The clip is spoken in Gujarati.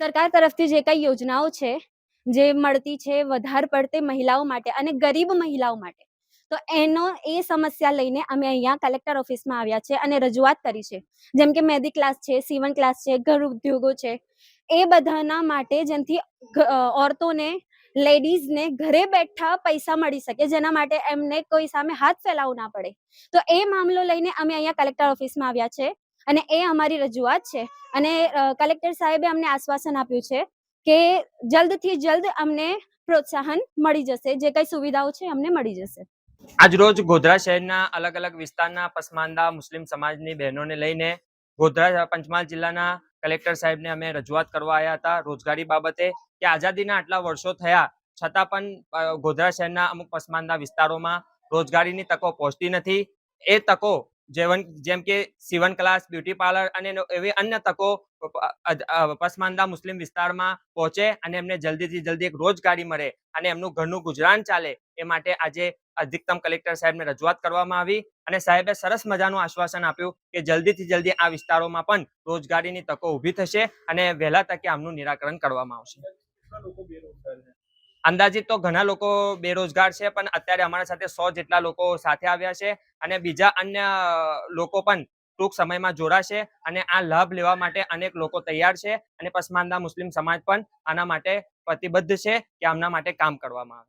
સરકાર તરફથી જે કઈ યોજનાઓ છે જે મળતી છે વધારે પડતે મહિલાઓ માટે અને ગરીબ મહિલાઓ માટે, તો એ સમસ્યા લઈને અમે અહીંયા કલેક્ટર ઓફિસમાં આવ્યા છે અને રજૂઆત કરી છે. જેમ કે મહેંદી ક્લાસ છે, સીવણ ક્લાસ છે, ઘર ઉદ્યોગો છે, એ બધાના માટે જેનાથી ઓરતોને, લેડીઝને ઘરે બેઠા પૈસા મળી શકે, જેના માટે એમને કોઈ સામે હાથ ફેલાવવું ના પડે. તો એ મામલો લઈને અમે અહીંયા કલેક્ટર ઓફિસમાં આવ્યા છે અને એ અમારી રજૂઆત છે. અને કલેક્ટર સાહેબે અમને આશ્વાસન આપ્યું છે કે જલ્દથી જલ્દ અમને પ્રોત્સાહન મળી જશે, જે કઈ સુવિધાઓ છે અમને મળી જશે. આજરોજ ગોધરા શહેરના અલગ અલગ વિસ્તારના પસમાંદા મુસ્લિમ સમાજની બહેનોને લઈને ગોધરા પંચમહાલ જિલ્લાના કલેક્ટર સાહેબને અમે રજૂઆત કરવા આવ્યા હતા રોજગારી બાબતે, કે આઝાદીના આટલા વર્ષો થયા છતાં પણ ગોધરા શહેરના અમુક પસમાંદા વિસ્તારોમાં રોજગારીની તકો પહોંચતી નથી. એ તકો જેમ કે સીવણ ક્લાસ, બ્યુટી પાર્લર અને એવી અન્ય તકો પસમાંદા મુસ્લિમ વિસ્તારમાં પહોંચે અને એમને જલ્દીથી જલ્દી એક રોજગારી મળે અને એમનું ઘરનું ગુજરાન ચાલે, એ માટે આજે અધિકતમ કલેક્ટર સાહેબને રજૂઆત કરવામાં આવી અને સાહેબે સરસ મજાનું આશ્વાસન આપ્યું કે જલ્દીથી જલ્દી આ વિસ્તારોમાં પણ રોજગારીની તકો ઊભી થશે અને વહેલા તકે આમનું નિરાકરણ કરવામાં આવશે. અંદાજિત તો ઘણા લોકો બેરોજગાર છે, પણ અત્યારે અમારા સાથે 100 જેટલા લોકો સાથે આવ્યા છે અને બીજા અન્ય લોકો પણ ટૂંક સમયમાં જોડાશે અને આ લાભ લેવા માટે અનેક લોકો તૈયાર છે અને પસમાંદા મુસ્લિમ સમાજ પણ આના માટે પ્રતિબદ્ધ છે કે આમના માટે કામ કરવામાં આવે.